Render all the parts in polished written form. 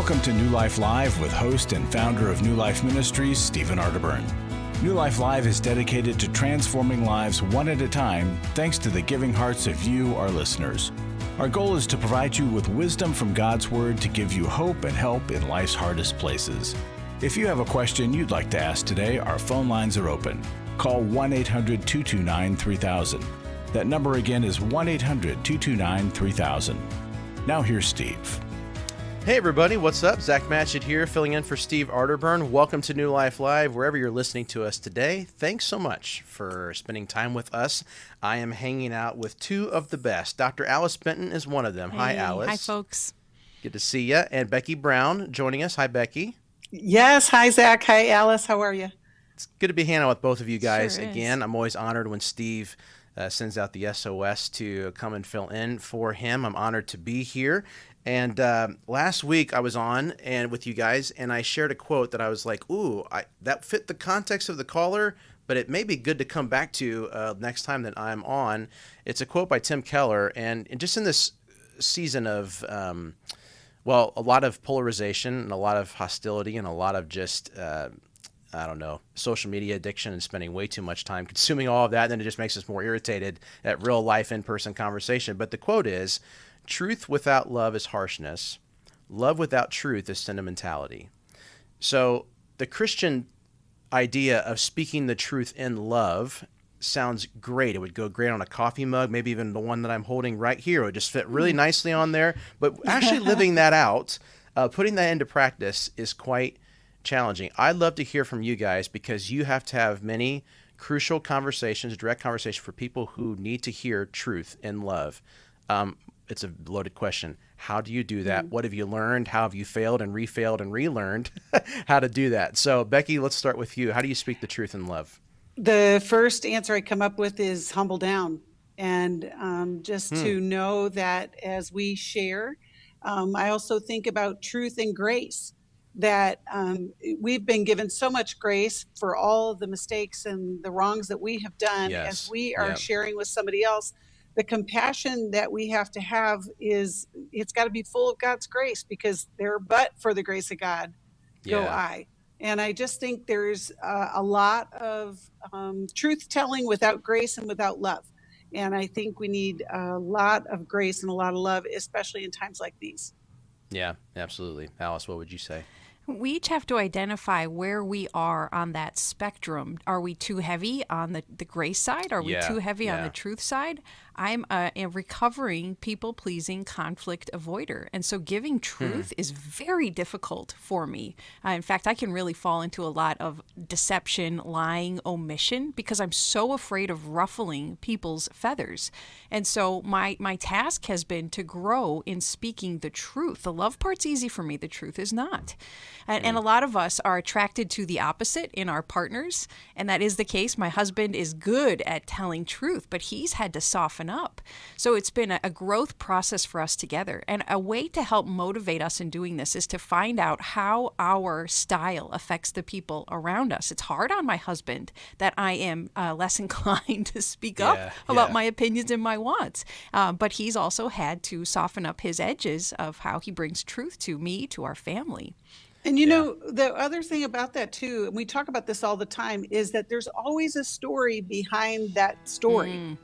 Welcome to New Life Live with host and founder of New Life Ministries, Stephen Arterburn. New Life Live is dedicated to transforming lives one at a time, thanks to the giving hearts of you, our listeners. Our goal is to provide you with wisdom from God's Word to give you hope and help in life's hardest places. If you have a question you'd like to ask today, our phone lines are open. Call 1-800-229-3000. That number again is 1-800-229-3000. Now here's Steve. Hey everybody, what's up? Zach Matchett here, filling in for Steve Arterburn. Welcome to New Life Live, wherever you're listening to us today. Thanks so much for spending time with us. I am hanging out with two of the best. Dr. Alice Benton is one of them. Hey, hi, Alice. Hi, folks. Good to see you. And Becky Brown joining us. Hi, Becky. Yes. Hi, Zach. Hi, Alice. How are you? It's good to be hanging out with both of you guys Sure again. I'm always honored when Steve sends out the SOS to come and fill in for him. I'm honored to be here. And last week I was on and with you guys, and I shared a quote that I was like, ooh, that fit the context of the caller, but it may be good to come back to next time that I'm on. It's a quote by Tim Keller, and just in this season of, a lot of polarization and a lot of hostility and a lot of just, social media addiction and spending way too much time consuming all of that, and then it just makes us more irritated at real life in-person conversation. But the quote is, "Truth without love is harshness. Love without truth is sentimentality." So the Christian idea of speaking the truth in love sounds great. It would go great on a coffee mug, maybe even the one that I'm holding right here. It would just fit really nicely on there. But actually living that out, putting that into practice is quite challenging. I'd love to hear from you guys because you have to have many crucial conversations, direct conversations for people who need to hear truth in love. It's a loaded question. How do you do that? What have you learned? How have you failed and refailed and relearned how to do that? So, Becky, let's start with you. How do you speak the truth in love? The first answer I come up with is humble down. And just to know that as we share, I also think about truth and grace, that we've been given so much grace for all of the mistakes and the wrongs that we have done. Yes. As we are sharing with somebody else. The compassion that we have to have it's got to be full of God's grace, because there but for the grace of God go I. And I just think there's a lot of truth telling without grace and without love. And I think we need a lot of grace and a lot of love, especially in times like these. Yeah, absolutely. Alice, what would you say? We each have to identify where we are on that spectrum. Are we too heavy on the grace side? Are we too heavy on the truth side? I'm a recovering, people-pleasing conflict avoider. And so giving truth is very difficult for me. In fact, I can really fall into a lot of deception, lying, omission, because I'm so afraid of ruffling people's feathers. And so my task has been to grow in speaking the truth. The love part's easy for me. The truth is not. And a lot of us are attracted to the opposite in our partners. And that is the case. My husband is good at telling truth, but he's had to soften up. So it's been a growth process for us together. And a way to help motivate us in doing this is to find out how our style affects the people around us. It's hard on my husband that I am less inclined to speak up about my opinions and my wants. But he's also had to soften up his edges of how he brings truth to me, to our family. And you know, the other thing about that too, and we talk about this all the time, is that there's always a story behind that story.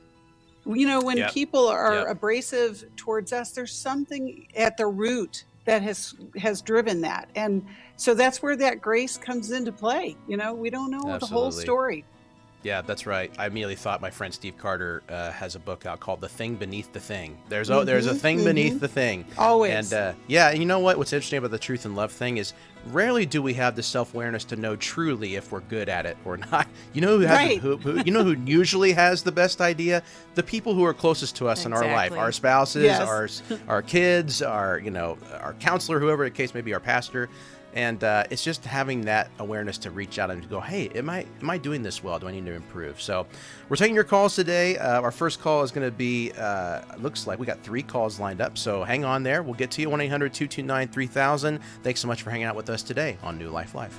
You know, when people are abrasive towards us, there's something at the root that has driven that. And so that's where that grace comes into play. You know, we don't know the whole story. Yeah, that's right. I immediately thought my friend Steve Carter has a book out called The Thing Beneath the Thing. There's a thing beneath the thing. Always. And and you know what? What's interesting about the truth and love thing is rarely do we have the self-awareness to know truly if we're good at it or not. You know who usually has the best idea? The people who are closest to us in our life, our spouses, our kids, our counselor, whoever the case may be, our pastor. And it's just having that awareness to reach out and to go, hey, am I doing this well? Do I need to improve? So we're taking your calls today. Our first call is going to be, looks like we got 3 calls lined up. So hang on there. We'll get to you, 1-800-229-3000. Thanks so much for hanging out with us today on New Life Live.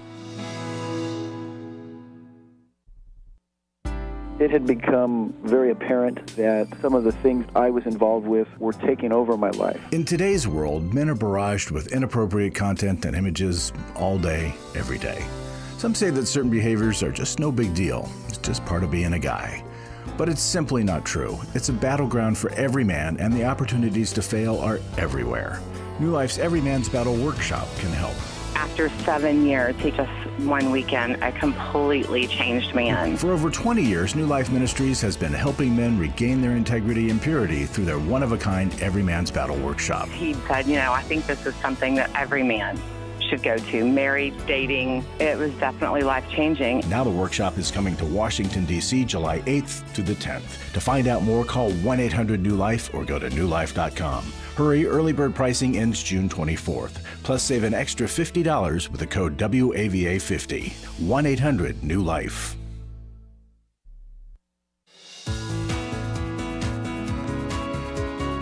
It had become very apparent that some of the things I was involved with were taking over my life. In today's world, men are barraged with inappropriate content and images all day, every day. Some say that certain behaviors are just no big deal. It's just part of being a guy. But it's simply not true. It's a battleground for every man, and the opportunities to fail are everywhere. New Life's Every Man's Battle Workshop can help. After 7 years, he just one weekend, a completely changed man. For over 20 years, New Life Ministries has been helping men regain their integrity and purity through their one-of-a-kind Every Man's Battle Workshop. He said, I think this is something that every man should go to. Married, dating, it was definitely life-changing. Now the workshop is coming to Washington, D.C., July 8th to the 10th. To find out more, call 1-800-NEW-LIFE or go to newlife.com. Hurry, early bird pricing ends June 24th. Plus, save an extra $50 with the code WAVA50. 1-800-NEW-LIFE.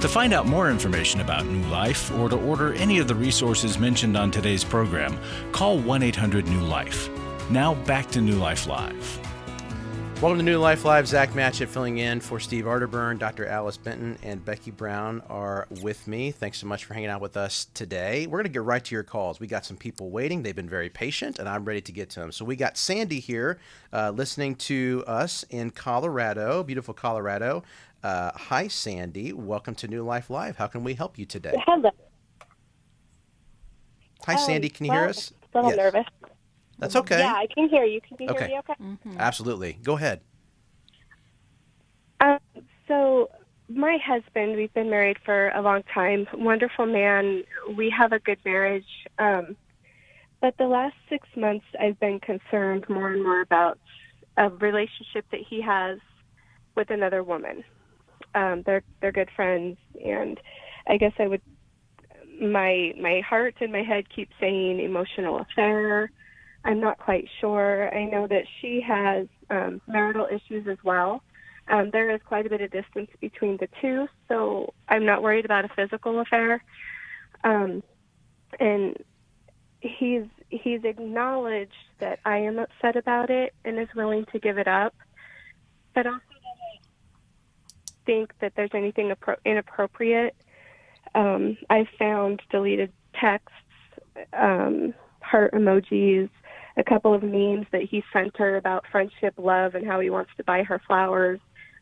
To find out more information about New Life or to order any of the resources mentioned on today's program, call 1-800-NEW-LIFE. Now back to New Life Live. Welcome to New Life Live. Zach Matchett filling in for Steve Arterburn. Dr. Alice Benton and Becky Brown are with me. Thanks so much for hanging out with us today. We're going to get right to your calls. We got some people waiting. They've been very patient, and I'm ready to get to them. So we got Sandy here listening to us in Colorado, beautiful Colorado. Hi, Sandy. Welcome to New Life Live. How can we help you today? Hello. Hi, Sandy. Can you hear us? I'm a little nervous. That's okay. Yeah, I can hear you. Can you hear me okay? Mm-hmm. Absolutely. Go ahead. So my husband, we've been married for a long time. Wonderful man. We have a good marriage. But the last 6 months, I've been concerned more and more about a relationship that he has with another woman. They're good friends, and I guess my heart and my head keep saying emotional affair. I'm not quite sure. I know that she has marital issues as well. There is quite a bit of distance between the two, so I'm not worried about a physical affair. And he's acknowledged that I am upset about it and is willing to give it up, but also doesn't think that there's anything inappropriate. I've found deleted texts, heart emojis, a couple of memes that he sent her about friendship, love, and how he wants to buy her flowers,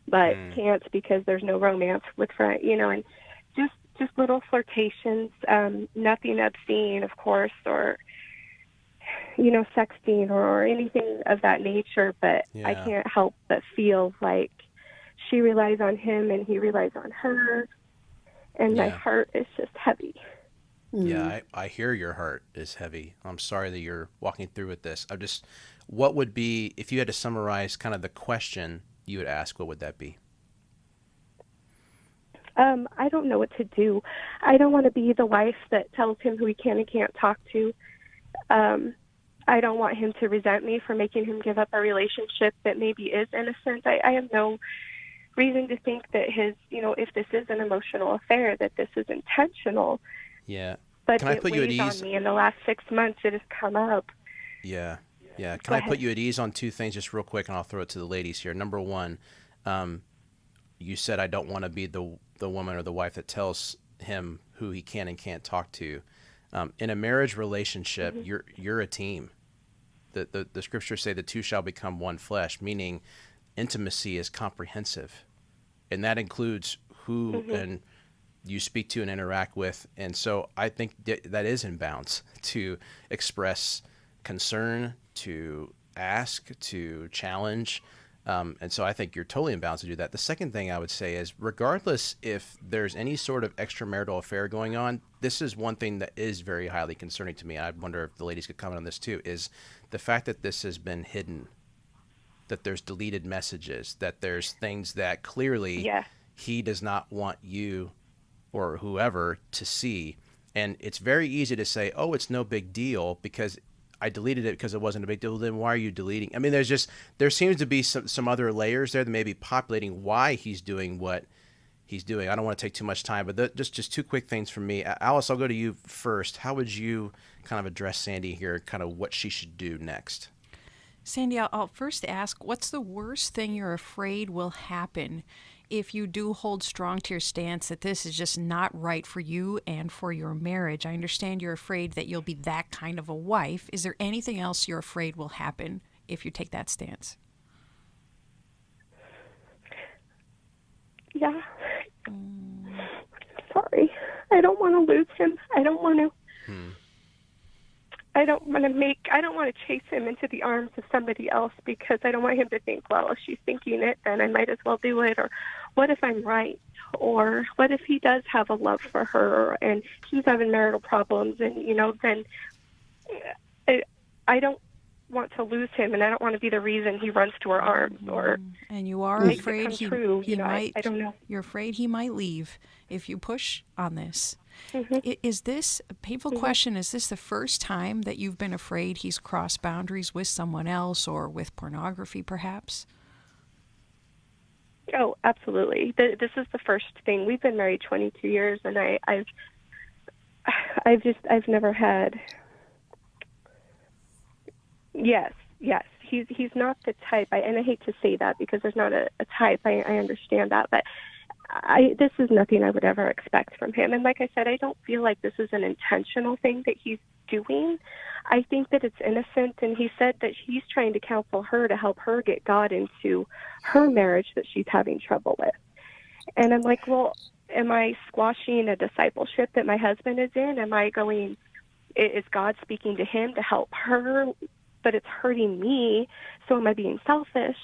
but can't because there's no romance with friends, and just little flirtations, nothing obscene, of course, or, sexting or anything of that nature, but I can't help but feel like she relies on him and he relies on her, and my heart is just heavy. Yeah, I hear your heart is heavy. I'm sorry that you're walking through with this. What would be, if you had to summarize kind of the question you would ask, what would that be? I don't know what to do. I don't want to be the wife that tells him who he can and can't talk to. I don't want him to resent me for making him give up a relationship that maybe is innocent. I have no reason to think that if this is an emotional affair, that this is intentional. Yeah. But can I put you at ease? On me in the last 6 months, it has come up. Yeah. Can I put you at ease on two things just real quick, and I'll throw it to the ladies here. Number one, you said I don't want to be the woman or the wife that tells him who he can and can't talk to. In a marriage relationship, you're a team. The scriptures say the two shall become one flesh, meaning intimacy is comprehensive, and that includes who and you speak to and interact with. And so I think that is in bounds to express concern, to ask, to challenge. And so I think you're totally in bounds to do that. The second thing I would say is, regardless if there's any sort of extramarital affair going on, this is one thing that is very highly concerning to me. I wonder if the ladies could comment on this too, is the fact that this has been hidden, that there's deleted messages, that there's things that clearly he does not want you or whoever to see. And it's very easy to say, oh, it's no big deal because I deleted it because it wasn't a big deal. Then why are you deleting? I mean, there seems to be some other layers there that may be populating why he's doing what he's doing. I don't want to take too much time, but just two quick things from me. Alice, I'll go to you first. How would you kind of address Sandy here, kind of what she should do next? Sandy, I'll first ask, what's the worst thing you're afraid will happen if you do hold strong to your stance that this is just not right for you and for your marriage? I understand you're afraid that you'll be that kind of a wife. Is there anything else you're afraid will happen if you take that stance? Yeah. Sorry. I don't want to lose him. I don't want to chase him into the arms of somebody else, because I don't want him to think, well, if she's thinking it, then I might as well do it. Or what if I'm right? Or what if he does have a love for her and he's having marital problems, and, then I don't want to lose him, and I don't want to be the reason he runs to her arms. Or and you are afraid he might. I don't know. You're afraid he might leave if you push on this. Mm-hmm. Is this a painful question? Is this the first time that you've been afraid he's crossed boundaries with someone else or with pornography, perhaps? Oh, absolutely. This is the first thing. We've been married 22 years, and I've never had. Yes. He's not the type, and I hate to say that because there's not a type. I understand that, but this is nothing I would ever expect from him. And like I said, I don't feel like this is an intentional thing that he's doing. I think that it's innocent, and he said that he's trying to counsel her to help her get God into her marriage that she's having trouble with. And I'm like, well, am I squashing a discipleship that my husband is in? Am I going, is God speaking to him to help her, but it's hurting me, so am I being selfish?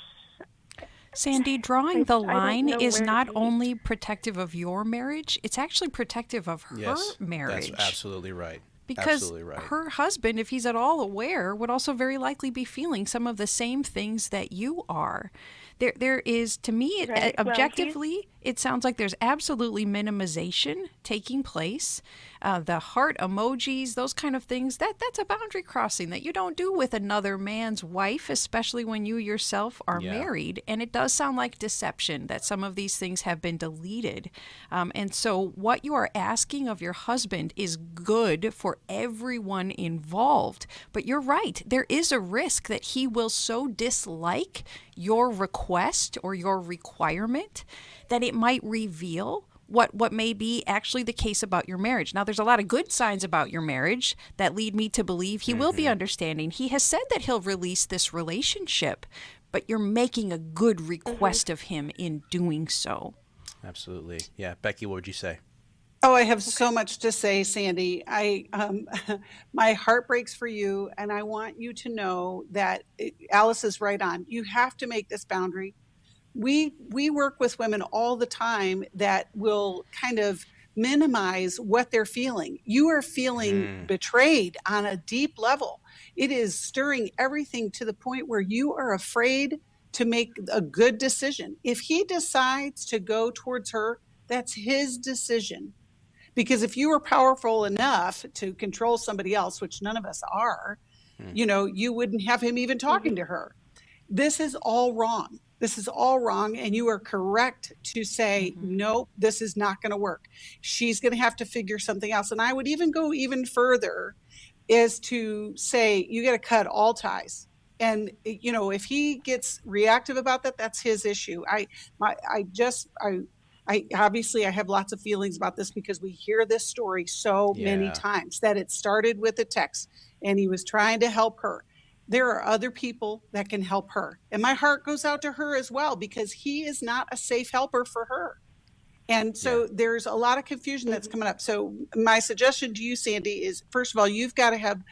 Sandy, drawing the line is not only protective of your marriage, it's actually protective of her marriage. That's absolutely right. Because her husband, if he's at all aware, would also very likely be feeling some of the same things that you are. There is, to me, objectively, it sounds like there's absolutely minimization taking place. The heart emojis, those kind of things, that's a boundary crossing that you don't do with another man's wife, especially when you yourself are married. And it does sound like deception that some of these things have been deleted. And so what you are asking of your husband is good for everyone involved. But you're right, there is a risk that he will so dislike your request or your requirement that it might reveal what may be actually the case about your marriage. Now, there's a lot of good signs about your marriage that lead me to believe he will be understanding. He has said that he'll release this relationship, but you're making a good request of him in doing so. Absolutely. Yeah. Becky, what would you say? Oh, I have so much to say, Sandy. My heart breaks for you, and I want you to know that Alice is right on. You have to make this boundary. We work with women all the time that will kind of minimize what they're feeling. You are feeling betrayed on a deep level. It is stirring everything to the point where you are afraid to make a good decision. If he decides to go towards her, that's his decision. Because if you were powerful enough to control somebody else, which none of us are, you wouldn't have him even talking to her. This is all wrong. This is all wrong. And you are correct to say, no, this is not going to work. She's going to have to figure something else. And I would even go even further is to say, you got to cut all ties. And, if he gets reactive about that, that's his issue. I obviously have lots of feelings about this because we hear this story so many times that it started with a text and he was trying to help her. There are other people that can help her. And my heart goes out to her as well because he is not a safe helper for her. And so there's a lot of confusion that's coming up. So my suggestion to you, Sandy, is first of all, you've got to have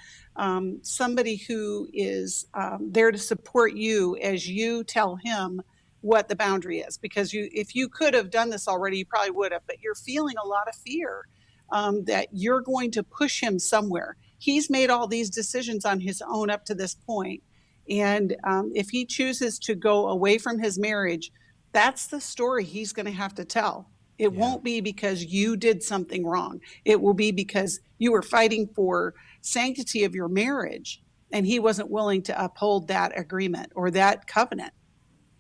somebody who is there to support you as you tell him what the boundary is, because if you could have done this already, you probably would have, but you're feeling a lot of fear that you're going to push him somewhere. He's made all these decisions on his own up to this point. And if he chooses to go away from his marriage, that's the story he's going to have to tell. It won't be because you did something wrong. It will be because you were fighting for sanctity of your marriage and he wasn't willing to uphold that agreement or that covenant.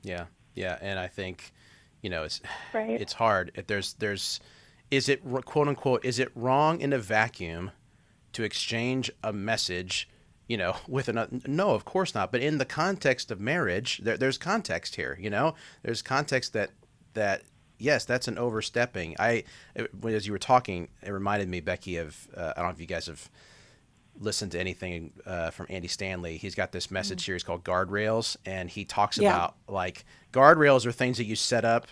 Yeah. Yeah, and I think, it's right. It's hard. Is it, quote unquote, is it wrong in a vacuum to exchange a message, with another. No, of course not. But in the context of marriage, there's context here. There's context that yes, that's an overstepping. As you were talking, it reminded me, Becky, of I don't know if you guys have listened to anything from Andy Stanley. He's got this message series called Guardrails, and he talks about like guardrails are things that you set up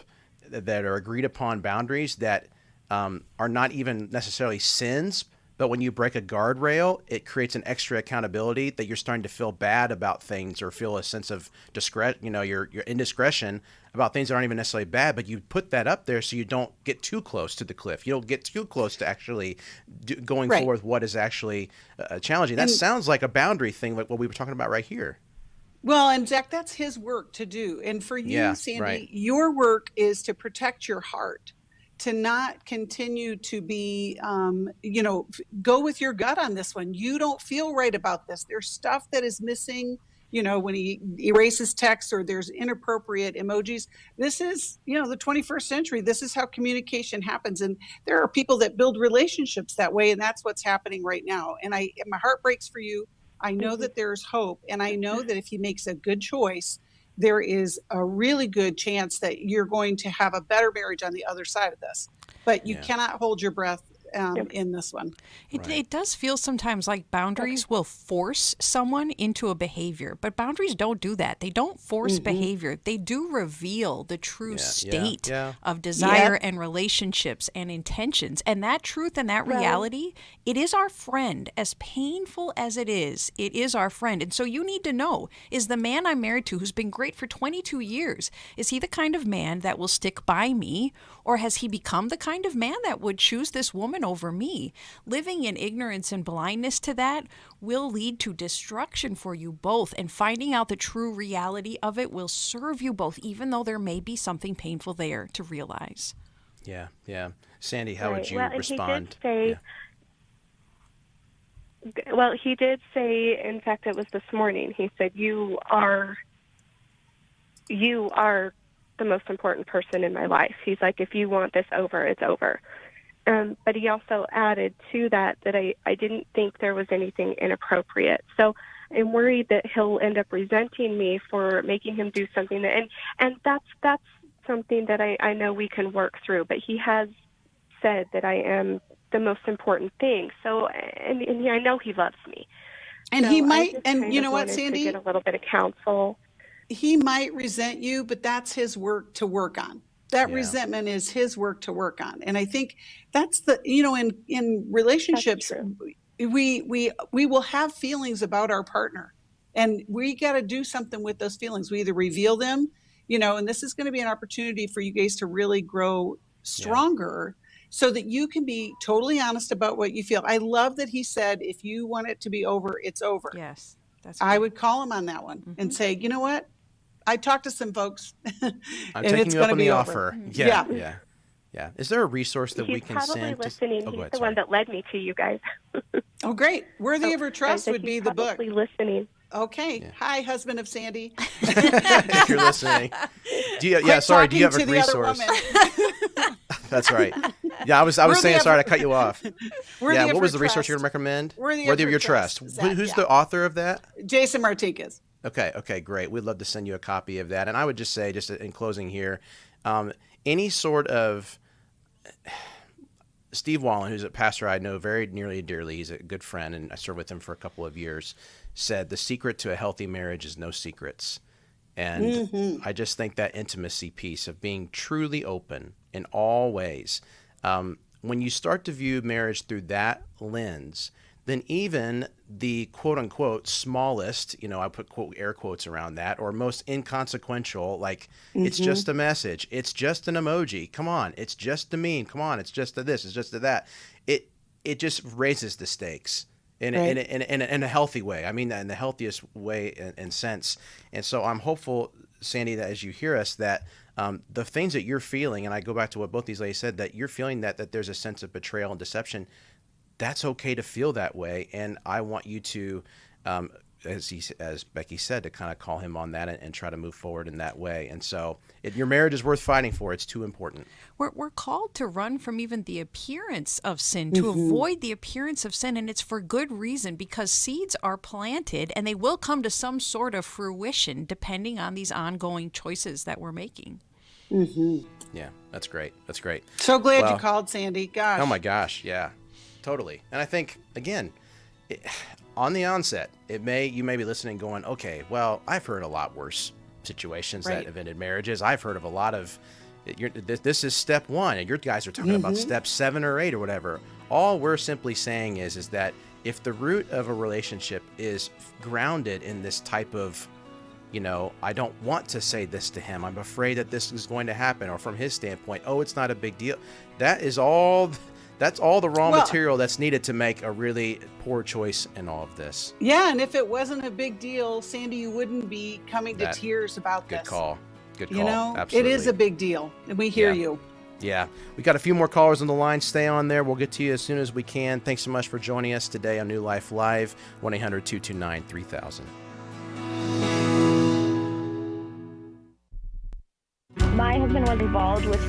that are agreed upon boundaries that are not even necessarily sins. But when you break a guardrail, it creates an extra accountability that you're starting to feel bad about things or feel a sense of your indiscretion about things that aren't even necessarily bad. But you put that up there so you don't get too close to the cliff. You don't get too close to actually going forward with what is actually challenging. That sounds like a boundary thing, like what we were talking about right here. Well, and Zach, that's his work to do. And for you, Sandy, your work is to protect your heart, to not continue to be, go with your gut on this one. You don't feel right about this. There's stuff that is missing, when he erases text or there's inappropriate emojis. This is, the 21st century. This is how communication happens. And there are people that build relationships that way. And that's what's happening right now. And my heart breaks for you. I know that there's hope. And I know that if he makes a good choice, there is a really good chance that you're going to have a better marriage on the other side of this. But you cannot hold your breath in this one. It does feel sometimes like boundaries will force someone into a behavior, but boundaries don't do that. They don't force behavior. They do reveal the true state of desire and relationships and intentions. And that truth and that reality, it is our friend. As painful as it is our friend. And so you need to know, is the man I'm married to, who's been great for 22 years, is he the kind of man that will stick by me? Or has he become the kind of man that would choose this woman over me? Living in ignorance and blindness to that will lead to destruction for you both, and finding out the true reality of it will serve you both, even though there may be something painful there to realize. Yeah. Sandy, how would you respond? He did say, in fact, it was this morning, he said, you are the most important person in my life. He's like, if you want this over, it's over. But he also added to that I didn't think there was anything inappropriate. So I'm worried that he'll end up resenting me for making him do something and that's something that I know we can work through. But he has said that I am the most important thing. So and I know he loves me. And so he might, and you know what, Sandy? To get a little bit of counsel. He might resent you, but that's his work to work on. That resentment is his work to work on. And I think that's in relationships, we will have feelings about our partner, and we got to do something with those feelings. We either reveal them, and this is going to be an opportunity for you guys to really grow stronger so that you can be totally honest about what you feel. I love that he said, if you want it to be over, it's over. Yes. That's I would call him on that one and say, you know what? I talked to some folks. I'm taking you up on the offer. Yeah. Is there a resource that we can send? He's probably listening. He's the one that led me to you guys. Oh, great. Worthy of Her Trust would be the book. Listening. Okay. Yeah. Hi, husband of Sandy. If you're listening. Do you have a resource? That's right. Yeah, I was saying, sorry to cut you off. What was the resource you're going to recommend? Worthy of Your Trust. Who's the author of that? Jason Martinez. Okay, great. We'd love to send you a copy of that. And I would just say, just in closing here, any sort of Steve Wallen, who's a pastor I know very nearly and dearly, he's a good friend, and I served with him for a couple of years, said the secret to a healthy marriage is no secrets. And I just think that intimacy piece of being truly open in all ways, when you start to view marriage through that lens, then even the quote-unquote smallest, I put quote air quotes around that, or most inconsequential, like it's just a message, it's just an emoji, come on, it's just a meme, come on, it's just a this, it's just a that. It just raises the stakes in a healthy way. I mean that in the healthiest way and sense. And so I'm hopeful, Sandy, that as you hear us, that the things that you're feeling, and I go back to what both these ladies said, that you're feeling that there's a sense of betrayal and deception. That's okay to feel that way, and I want you to as Becky said, to kind of call him on that and try to move forward in that way. And so your marriage is worth fighting for. It's too important. We're called to run from even the appearance of sin, to avoid the appearance of sin, and it's for good reason, because seeds are planted and they will come to some sort of fruition depending on these ongoing choices that we're making. Yeah, that's great. That's great. So glad you called, Sandy. Gosh. Oh my gosh, yeah, totally. And I think, again, on the onset, you may be listening going, okay, well, I've heard a lot worse situations that have ended marriages. I've heard of a lot of, this is step 1, and your guys are talking about step 7 or 8 or whatever. All we're simply saying is that if the root of a relationship is grounded in this type of, I don't want to say this to him, I'm afraid that this is going to happen, or from his standpoint, oh, it's not a big deal. That's all the raw material that's needed to make a really poor choice in all of this. Yeah, and if it wasn't a big deal, Sandy, you wouldn't be coming to tears about this. Good call. Absolutely. It is a big deal, and we hear you. Yeah. We got a few more callers on the line. Stay on there. We'll get to you as soon as we can. Thanks so much for joining us today on New Life Live, 1-800-229-3000. My husband was involved with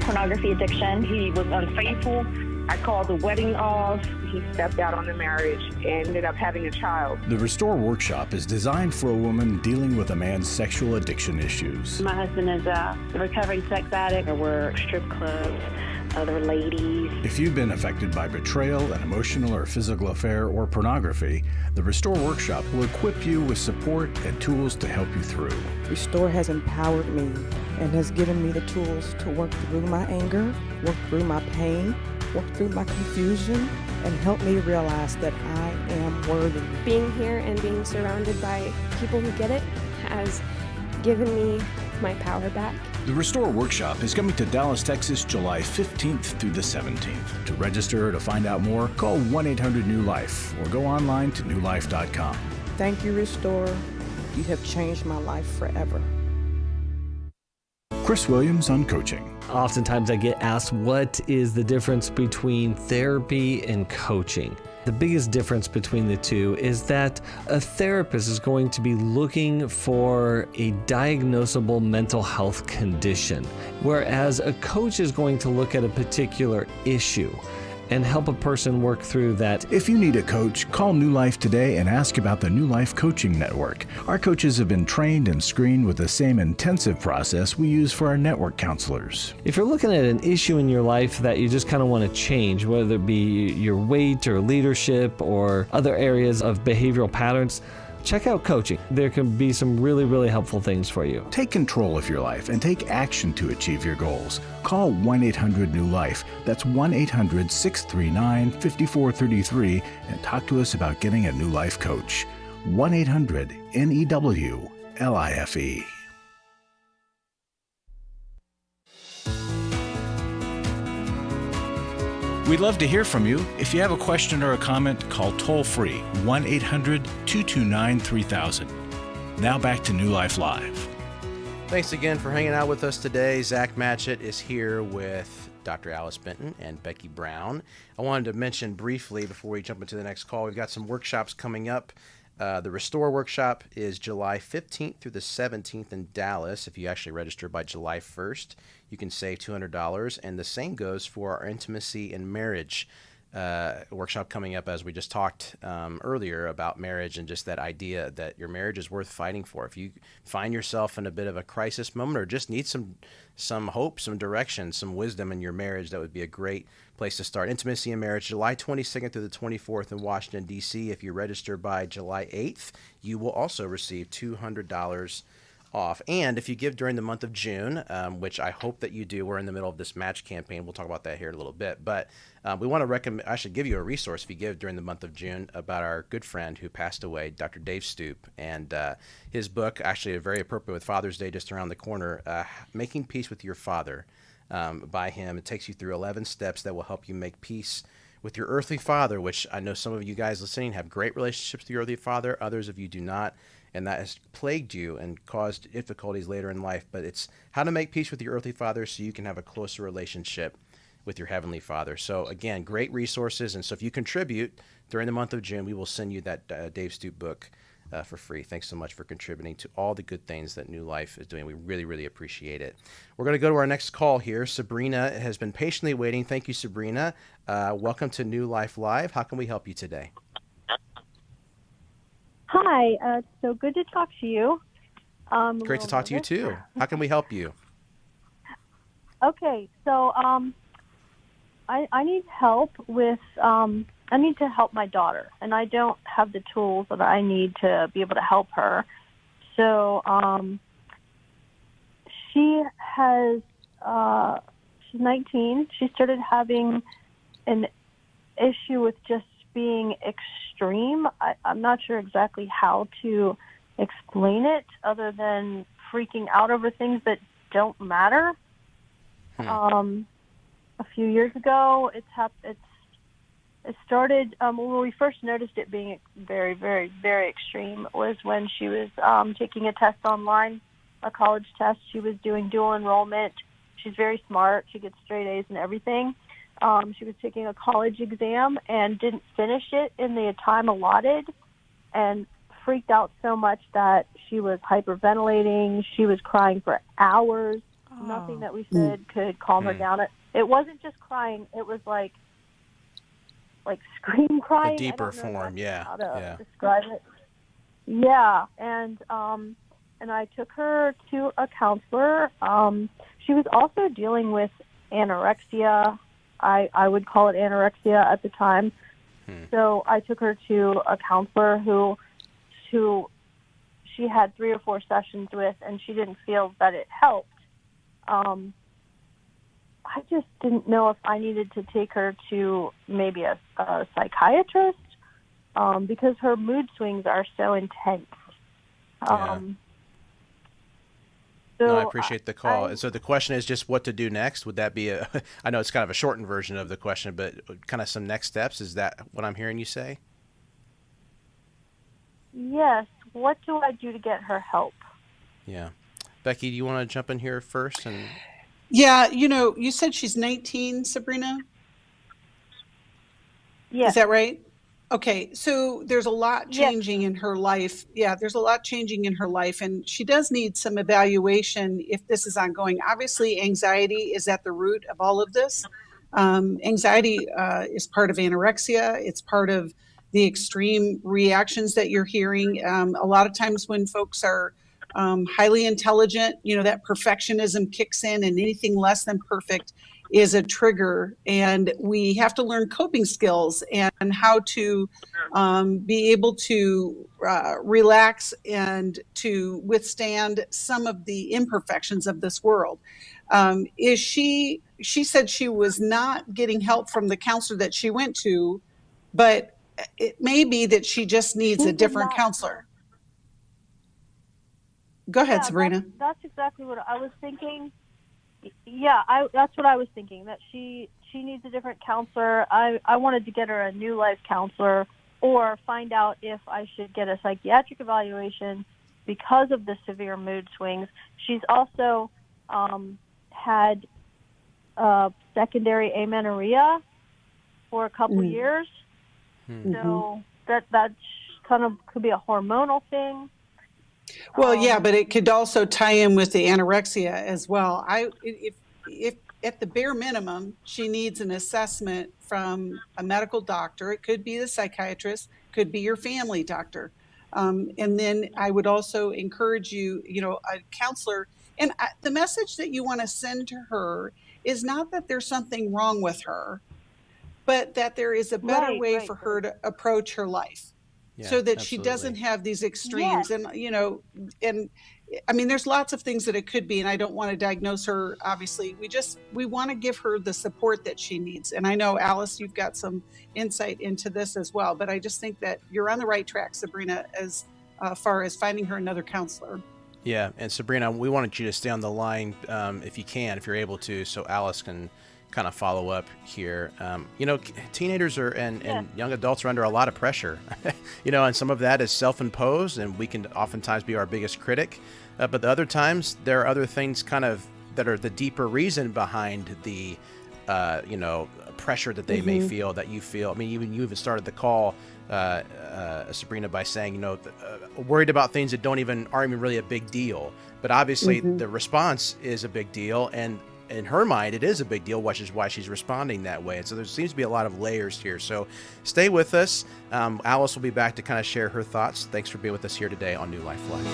pornography addiction. He was unfaithful. I called the wedding off. He stepped out on the marriage and ended up having a child. The Restore Workshop is designed for a woman dealing with a man's sexual addiction issues. My husband is a recovering sex addict. There were strip clubs, other ladies. If you've been affected by betrayal, an emotional or physical affair, or pornography, the Restore Workshop will equip you with support and tools to help you through. Restore has empowered me and has given me the tools to work through my anger, work through my pain, work through my confusion, and help me realize that I am worthy. Being here and being surrounded by people who get it has given me my power back. The Restore Workshop is coming to Dallas, Texas, July 15th through the 17th. To register or to find out more, call 1-800-NEW-LIFE or go online to newlife.com. Thank you, Restore. You have changed my life forever. Chris Williams on coaching. Oftentimes I get asked, what is the difference between therapy and coaching? The biggest difference between the two is that a therapist is going to be looking for a diagnosable mental health condition, whereas a coach is going to look at a particular issue and help a person work through that. If you need a coach, call New Life today and ask about the New Life Coaching Network. Our coaches have been trained and screened with the same intensive process we use for our network counselors. If you're looking at an issue in your life that you just kind of want to change, whether it be your weight or leadership or other areas of behavioral patterns, check out coaching. There can be some really, really helpful things for you. Take control of your life and take action to achieve your goals. Call 1-800-NEW-LIFE. That's 1-800-639-5433 and talk to us about getting a New Life coach. 1-800-NEW-LIFE. We'd love to hear from you. If you have a question or a comment, call toll-free 1-800-229-3000. Now back to New Life Live. Thanks again for hanging out with us today. Zach Matchett is here with Dr. Alice Benton and Becky Brown. I wanted to mention briefly before we jump into the next call, we've got some workshops coming up. The Restore Workshop is July 15th through the 17th in Dallas. If you actually register by July 1st, you can save $200. And the same goes for our Intimacy and Marriage workshop coming up, as we just talked earlier about marriage and just that idea that your marriage is worth fighting for. If you find yourself in a bit of a crisis moment or just need some hope, some direction, some wisdom in your marriage, that would be a great place to start. Intimacy and Marriage, July 22nd through the 24th in Washington, D.C. If you register by July 8th, you will also receive $200 off. And if you give during the month of June, which I hope that you do, we're in the middle of this match campaign. We'll talk about that here in a little bit. But we want to recommend, I should give you a resource if you give during the month of June, about our good friend who passed away, Dr. Dave Stoop. And his book, actually very appropriate with Father's Day just around the corner, Making Peace with Your Father, by him. It takes you through 11 steps that will help you make peace with your earthly father, which I know some of you guys listening have great relationships with your earthly father. Others of you do not. And that has plagued you and caused difficulties later in life. But it's how to make peace with your earthly father so you can have a closer relationship with your heavenly Father. So again, great resources. And so if you contribute during the month of June, we will send you that Dave Stoop book for free. Thanks so much for contributing to all the good things that New Life is doing. We really, really appreciate it. We're going to go to our next call here. Sabrina has been patiently waiting. Thank you, Sabrina. Welcome to New Life Live. How can we help you today? Hi. So good to talk to you. Great to talk to you too. How can we help you? Okay, so I need help with I need to help my daughter, and I don't have the tools that I need to be able to help her. So she has she's 19. She started having an issue with just being extreme. I'm not sure exactly how to explain it other than freaking out over things that don't matter. A few years ago, it started when we first noticed it being very, very, very extreme was when she was taking a test online, a college test. She was doing dual enrollment. She's very smart. She gets straight A's and everything. She was taking a college exam and didn't finish it in the time allotted and freaked out so much that she was hyperventilating. She was crying for hours. Nothing that we said could calm her down. It wasn't just crying. It was like scream crying. A deeper form, yeah. How to describe it? Yeah, and I took her to a counselor. She was also dealing with anorexia. I would call it anorexia at the time. So I took her to a counselor who she had 3 or 4 sessions with, and she didn't feel that it helped. I just didn't know if I needed to take her to maybe a psychiatrist because her mood swings are so intense. No, I appreciate the call. So the question is just what to do next. Would that be I know it's kind of a shortened version of the question, but kind of some next steps. Is that what I'm hearing you say? Yes. What do I do to get her help? Yeah. Becky, do you want to jump in here first? Yeah, you said she's 19, Sabrina? Yeah. Is that right? Okay, so there's a lot changing in her life. Yeah, there's a lot changing in her life, and she does need some evaluation if this is ongoing. Obviously, anxiety is at the root of all of this. Anxiety is part of anorexia. It's part of the extreme reactions that you're hearing. A lot of times when folks are highly intelligent, that perfectionism kicks in, and anything less than perfect is a trigger. And we have to learn coping skills and how to be able to relax and to withstand some of the imperfections of this world. She said she was not getting help from the counselor that she went to, but it may be that she just needs a different counselor. Go ahead, Sabrina. That's exactly what I was thinking. Yeah, that's what I was thinking, that she needs a different counselor. I wanted to get her a New Life counselor or find out if I should get a psychiatric evaluation because of the severe mood swings. She's also had secondary amenorrhea for a couple years. So that kind of could be a hormonal thing. Well, yeah, but it could also tie in with the anorexia as well. If at the bare minimum, she needs an assessment from a medical doctor. It could be the psychiatrist, could be your family doctor. And then I would also encourage you, a counselor. And the message that you want to send to her is not that there's something wrong with her, but that there is a better way for her to approach her life. So that she doesn't have these extremes. And, and I mean, there's lots of things that it could be, and I don't want to diagnose her, obviously. We want to give her the support that she needs. And I know, Alice, you've got some insight into this as well, but I just think that you're on the right track, Sabrina, as far as finding her another counselor. Yeah, and Sabrina, we wanted you to stay on the line if you can, if you're able to, so Alice can kind of follow up here. Teenagers and young adults are under a lot of pressure, and some of that is self-imposed, and we can oftentimes be our biggest critic. But the other times, there are other things kind of that are the deeper reason behind the pressure that they may feel, that you feel. I mean, even you even started the call, Sabrina, by saying, worried about things that aren't even really a big deal. But obviously the response is a big deal, and in her mind, it is a big deal, which is why she's responding that way. And so there seems to be a lot of layers here. So stay with us. Alice will be back to kind of share her thoughts. Thanks for being with us here today on New Life Live.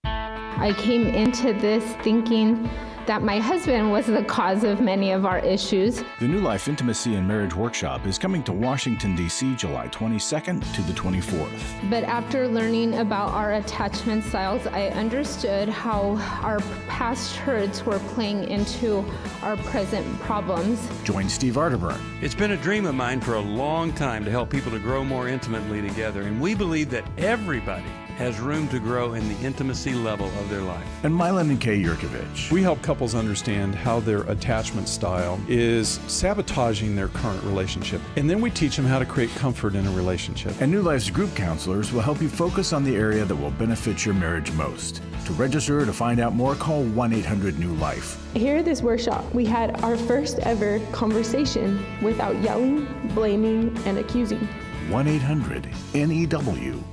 I came into this thinking that my husband was the cause of many of our issues. The New Life Intimacy and Marriage Workshop is coming to Washington, D.C. July 22nd to the 24th. But after learning about our attachment styles, I understood how our past hurts were playing into our present problems. Join Steve Arterburn. It's been a dream of mine for a long time to help people to grow more intimately together, and we believe that everybody has room to grow in the intimacy level of their life. And Milan and Kay Yurkovich. We help couples understand how their attachment style is sabotaging their current relationship. And then we teach them how to create comfort in a relationship. And New Life's group counselors will help you focus on the area that will benefit your marriage most. To register or to find out more, call 1-800-NEW-LIFE. Here at this workshop, we had our first ever conversation without yelling, blaming, and accusing. 1-800-NEW-LIFE.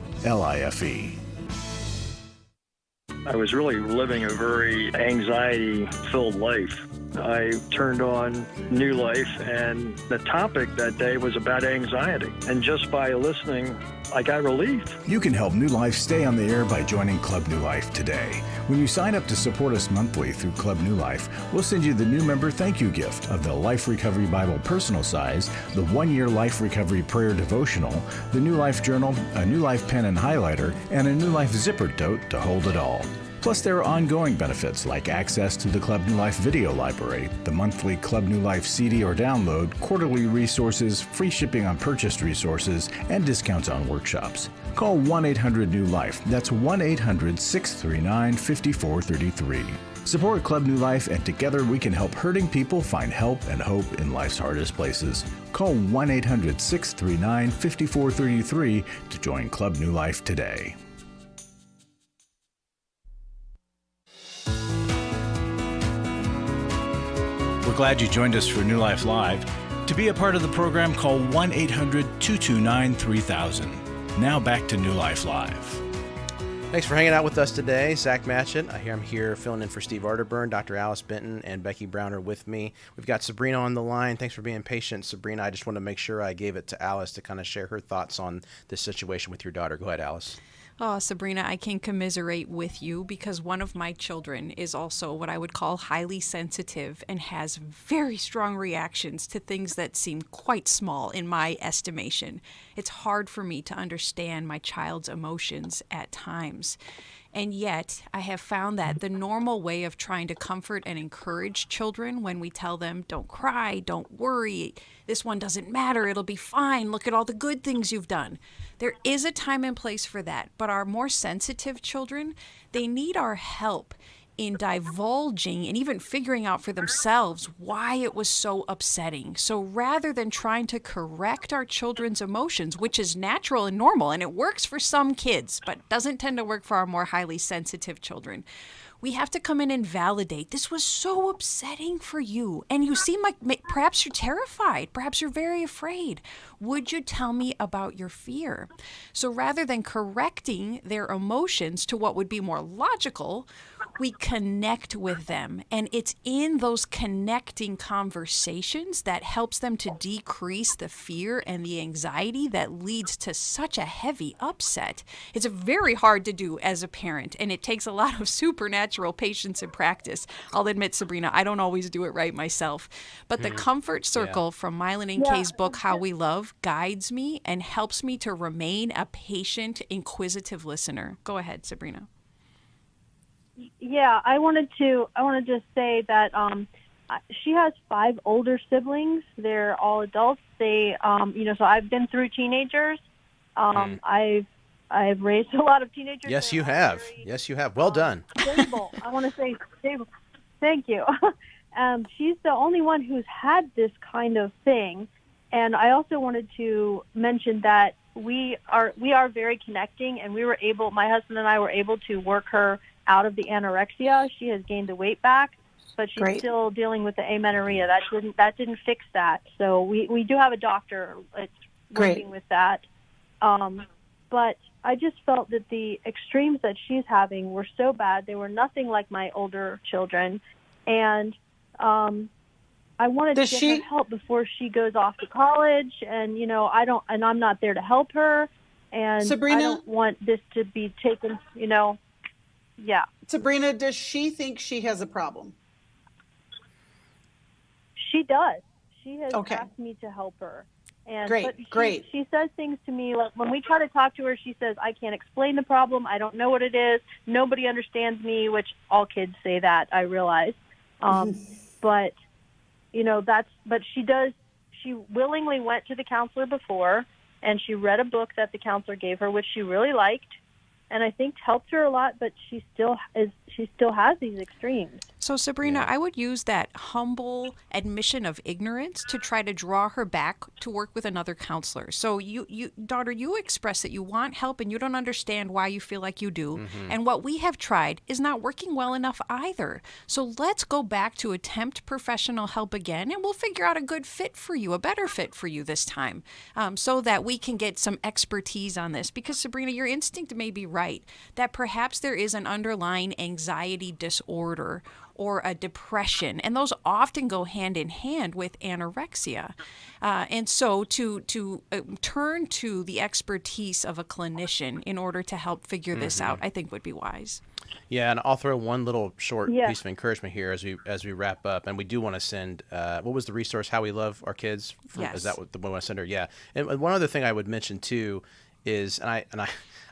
I was really living a very anxiety-filled life. I turned on New Life, and the topic that day was about anxiety. And just by listening, I got relief. You can help New Life stay on the air by joining Club New Life today. When you sign up to support us monthly through Club New Life, we'll send you the new member thank you gift of the Life Recovery Bible personal size, the 1-year Life Recovery Prayer Devotional, the New Life Journal, a New Life pen and highlighter, and a New Life zipper tote to hold it all. Plus, there are ongoing benefits like access to the Club New Life video library, the monthly Club New Life CD or download, quarterly resources, free shipping on purchased resources, and discounts on workshops. Call 1-800-NEW-LIFE. That's 1-800-639-5433. Support Club New Life, and together we can help hurting people find help and hope in life's hardest places. Call 1-800-639-5433 to join Club New Life today. We're glad you joined us for New Life Live. To be a part of the program, call 1-800-229-3000. Now back to New Life Live. Thanks for hanging out with us today. Zach Matchett. I'm here filling in for Steve Arterburn. Dr. Alice Benton and Becky Brown are with me. We've got Sabrina on the line. Thanks for being patient, Sabrina. I just want to make sure I gave it to Alice to kind of share her thoughts on this situation with your daughter. Go ahead, Alice. Oh, Sabrina, I can commiserate with you because one of my children is also what I would call highly sensitive and has very strong reactions to things that seem quite small in my estimation. It's hard for me to understand my child's emotions at times. And yet, I have found that the normal way of trying to comfort and encourage children when we tell them, don't cry, don't worry, this one doesn't matter, it'll be fine, look at all the good things you've done. There is a time and place for that, but our more sensitive children, they need our help in divulging and even figuring out for themselves why it was so upsetting. So rather than trying to correct our children's emotions, which is natural and normal, and it works for some kids, but doesn't tend to work for our more highly sensitive children, we have to come in and validate, this was so upsetting for you. And you seem like perhaps you're terrified. Perhaps you're very afraid. Would you tell me about your fear? So rather than correcting their emotions to what would be more logical, we connect with them. And it's in those connecting conversations that helps them to decrease the fear and the anxiety that leads to such a heavy upset. It's very hard to do as a parent, and it takes a lot of supernatural patience and practice. I'll admit, Sabrina, I don't always do it right myself. But the comfort circle from Milan and Kay's book, How We Love, guides me and helps me to remain a patient, inquisitive listener. Go ahead, Sabrina. Yeah, I wanted to just say that she has 5 older siblings. They're all adults. They, so I've been through teenagers. I've raised a lot of teenagers. Yes, you have. Yes, you have. Well done. Stable. I want to say stable. Thank you. She's the only one who's had this kind of thing. And I also wanted to mention that we are very connecting, and my husband and I were able to work her out of the anorexia. She has gained the weight back. but she's still dealing with the amenorrhea. That didn't fix that. So we do have a doctor that's working with that. But I just felt that the extremes that she's having were so bad. They were nothing like my older children. And I wanted to get her help before she goes off to college. And, I'm not there to help her. And Sabrina, I don't want this to be taken, yeah. Sabrina, does she think she has a problem? She does. She has asked me to help her. And Great. She says things to me like when we try to talk to her, she says, "I can't explain the problem. I don't know what it is. Nobody understands me," which all kids say that, I realize. But but she does. She willingly went to the counselor before, and she read a book that the counselor gave her, which she really liked, and I think helped her a lot. But she still has these extremes. So, Sabrina, I would use that humble admission of ignorance to try to draw her back to work with another counselor. So, daughter, you express that you want help and you don't understand why you feel like you do. Mm-hmm. And what we have tried is not working well enough either. So, let's go back to attempt professional help again, and we'll figure out a good fit for you, a better fit for you this time, so that we can get some expertise on this. Because, Sabrina, your instinct may be right, that perhaps there is an underlying anxiety disorder or a depression, and those often go hand in hand with anorexia. And so to turn to the expertise of a clinician in order to help figure this out, I think would be wise. Yeah, and I'll throw one little short piece of encouragement here as we wrap up. And we do want to send, what was the resource, How We Love Our Kids? Yes. Is that what the one I want to send her? Yeah. And one other thing I would mention too is,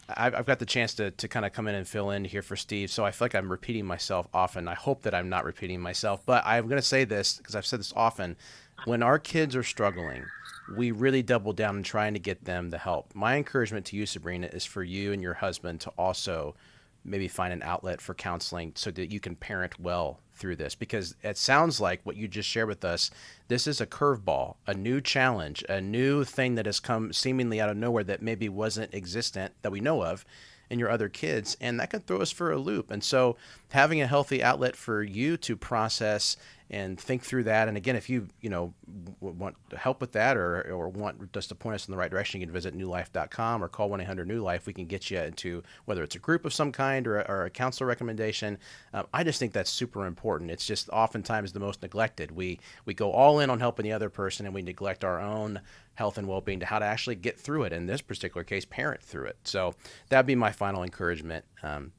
I've got the chance to kind of come in and fill in here for Steve, so I feel like I'm repeating myself often. I hope that I'm not repeating myself, but I'm going to say this because I've said this often. When our kids are struggling, we really double down in trying to get them the help. My encouragement to you, Sabrina, is for you and your husband to also maybe find an outlet for counseling so that you can parent well through this, because it sounds like what you just shared with us, this is a curveball, a new challenge, a new thing that has come seemingly out of nowhere that maybe wasn't existent that we know of in your other kids, and that can throw us for a loop. And so having a healthy outlet for you to process and think through that. And again, if you want help with that or want just to point us in the right direction, you can visit newlife.com or call 1-800-NEW-LIFE. We can get you into whether it's a group of some kind or a counselor recommendation. I just think that's super important. It's just oftentimes the most neglected. We go all in on helping the other person and we neglect our own health and well-being to how to actually get through it. In this particular case, parent through it. So that'd be my final encouragement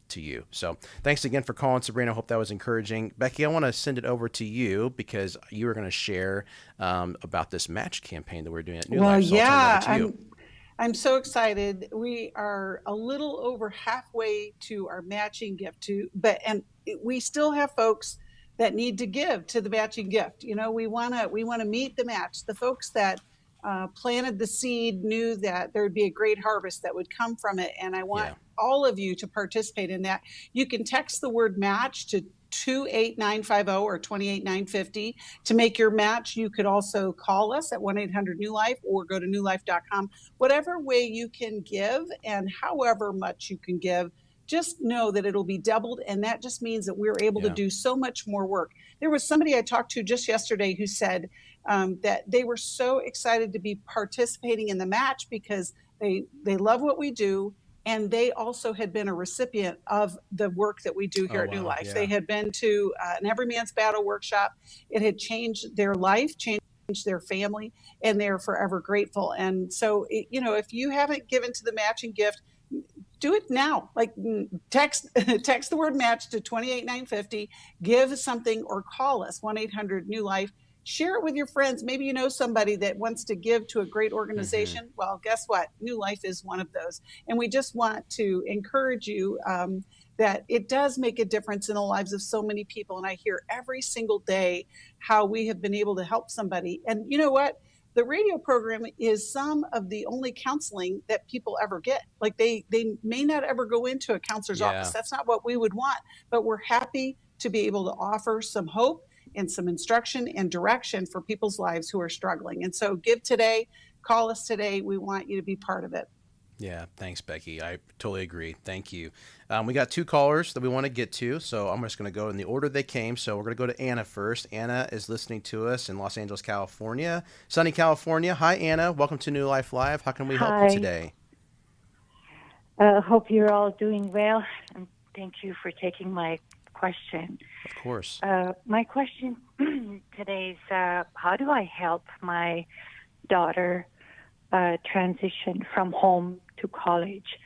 to you. So thanks again for calling, Sabrina. I hope that was encouraging. Becky, I want to send it over to you because you were going to share about this match campaign that we're doing at New Life. So yeah, I'm so excited. We are a little over halfway to our matching gift, and we still have folks that need to give to the matching gift. We want to meet the match. The folks that planted the seed knew that there would be a great harvest that would come from it. And I want all of you to participate in that. You can text the word match to 28950 or 28950 to make your match. You could also call us at 1-800-NEW-LIFE or go to newlife.com. Whatever way you can give and however much you can give, just know that it'll be doubled. And that just means that we're able to do so much more work. There was somebody I talked to just yesterday who said that they were so excited to be participating in the match because they love what we do. And they also had been a recipient of the work that we do here at New Life. Yeah. They had been to an Every Man's Battle workshop. It had changed their life, changed their family, and they're forever grateful. And so, if you haven't given to the matching gift, do it now. Like text the word match to 28950, give something, or call us 1-800-NEW-LIFE. Share it with your friends. Maybe you know somebody that wants to give to a great organization. Mm-hmm. Well, guess what? New Life is one of those. And we just want to encourage you that it does make a difference in the lives of so many people. And I hear every single day how we have been able to help somebody. And you know what? The radio program is some of the only counseling that people ever get. Like they may not ever go into a counselor's office. That's not what we would want. But we're happy to be able to offer some hope and some instruction and direction for people's lives who are struggling. And so give today, call us today. We want you to be part of it. Yeah, thanks, Becky. I totally agree. Thank you. We got 2 callers that we want to get to, so I'm just going to go in the order they came. So we're going to go to Anna first. Anna is listening to us in Los Angeles, California. Sunny California. Hi, Anna. Welcome to New Life Live. How can we help you today? Hope you're all doing well, and thank you for taking my question. Of course. My question today is, how do I help my daughter transition from home to college?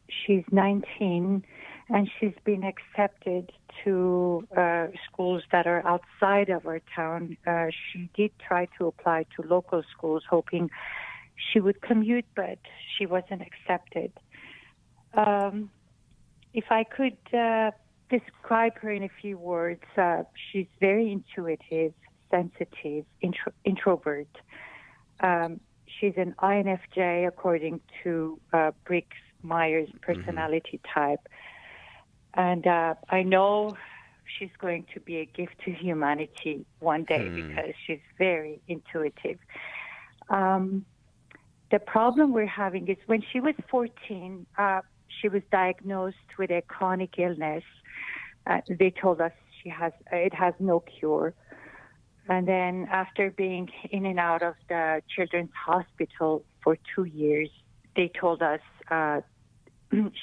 She's 19, and she's been accepted to schools that are outside of our town. She did try to apply to local schools, hoping she would commute, but she wasn't accepted. If I could describe her in a few words, she's very intuitive, sensitive, introvert. She's an INFJ according to Briggs-Myers personality type. And I know she's going to be a gift to humanity one day because she's very intuitive. The problem we're having is when she was 14, she was diagnosed with a chronic illness. They told us it has no cure. And then after being in and out of the children's hospital for 2 years, they told us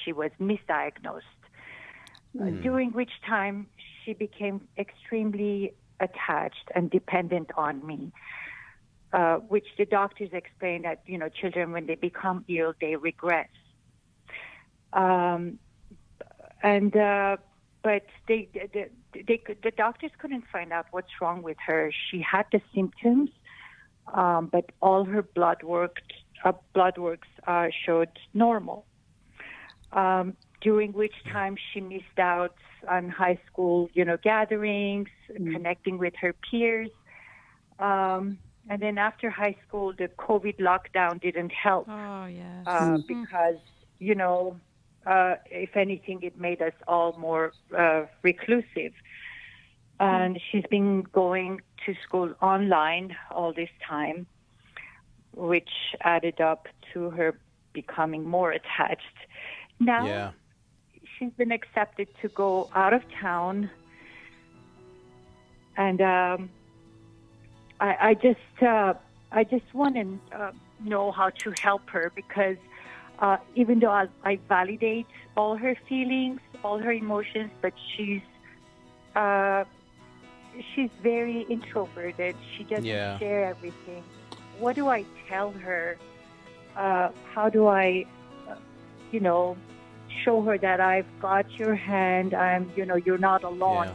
she was misdiagnosed, during which time she became extremely attached and dependent on me, which the doctors explained that, children, when they become ill, they regress. But the doctors couldn't find out what's wrong with her. She had the symptoms, but all her blood works showed normal. During which time she missed out on high school, gatherings, connecting with her peers. And then after high school, the COVID lockdown didn't help. Oh, yes. Because, if anything, it made us all more reclusive. And she's been going to school online all this time, which added up to her becoming more attached. Now, she's been accepted to go out of town. And I just want to know how to help her, because even though I validate all her feelings, all her emotions, but she's very introverted. She doesn't share everything. What do I tell her? How do I, show her that I've got your hand? You're not alone.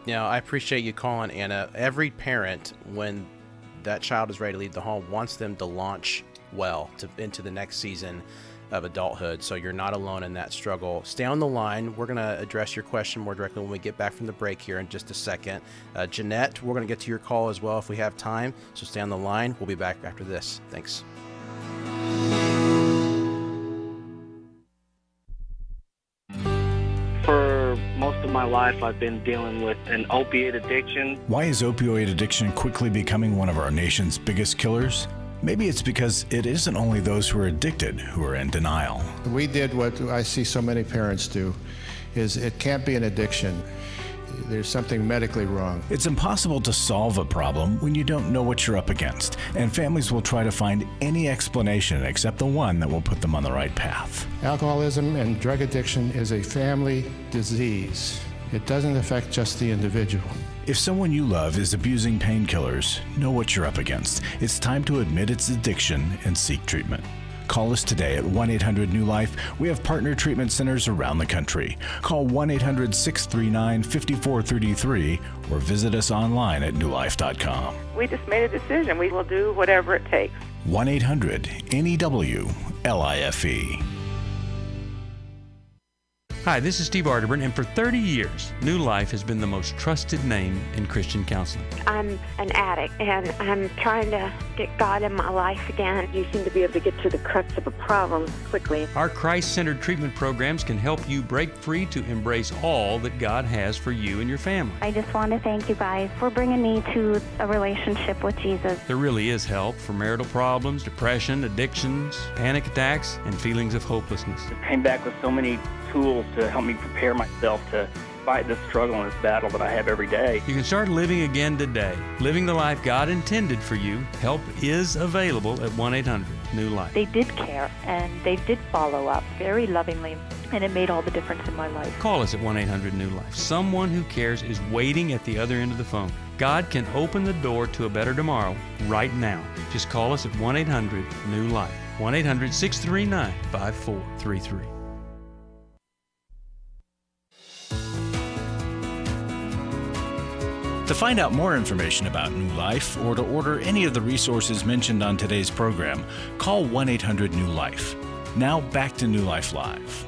Yeah, I appreciate you calling, Anna. Every parent, when that child is ready to leave the home, wants them to launch well into the next season of adulthood. So you're not alone in that struggle. Stay on the line. We're going to address your question more directly when we get back from the break here in just a second. Jeanette, we're going to get to your call as well if we have time. So stay on the line. We'll be back after this. Thanks. For most of my life, I've been dealing with an opiate addiction. Why is opioid addiction quickly becoming one of our nation's biggest killers? Maybe it's because it isn't only those who are addicted who are in denial. We did what I see so many parents do, is it can't be an addiction. There's something medically wrong. It's impossible to solve a problem when you don't know what you're up against, and families will try to find any explanation except the one that will put them on the right path. Alcoholism and drug addiction is a family disease. It doesn't affect just the individual. If someone you love is abusing painkillers, know what you're up against. It's time to admit its addiction and seek treatment. Call us today at 1-800-NEW-LIFE. We have partner treatment centers around the country. Call 1-800-639-5433 or visit us online at newlife.com. We just made a decision. We will do whatever it takes. 1-800-NEW-LIFE. Hi, this is Steve Arterburn, and for 30 years, New Life has been the most trusted name in Christian counseling. I'm an addict, and I'm trying to get God in my life again. You seem to be able to get to the crux of a problem quickly. Our Christ-centered treatment programs can help you break free to embrace all that God has for you and your family. I just want to thank you guys for bringing me to a relationship with Jesus. There really is help for marital problems, depression, addictions, panic attacks, and feelings of hopelessness. I came back with so many tools to help me prepare myself to fight this struggle and this battle that I have every day. You can start living again today, living the life God intended for you. Help is available at 1-800-NEW-LIFE. They did care, and they did follow up very lovingly, and it made all the difference in my life. Call us at 1-800-NEW-LIFE. Someone who cares is waiting at the other end of the phone. God can open the door to a better tomorrow right now. Just call us at 1-800-NEW-LIFE. 1-800-639-5433. To find out more information about New Life or to order any of the resources mentioned on today's program, call 1-800-NEW-LIFE. Now back to New Life Live.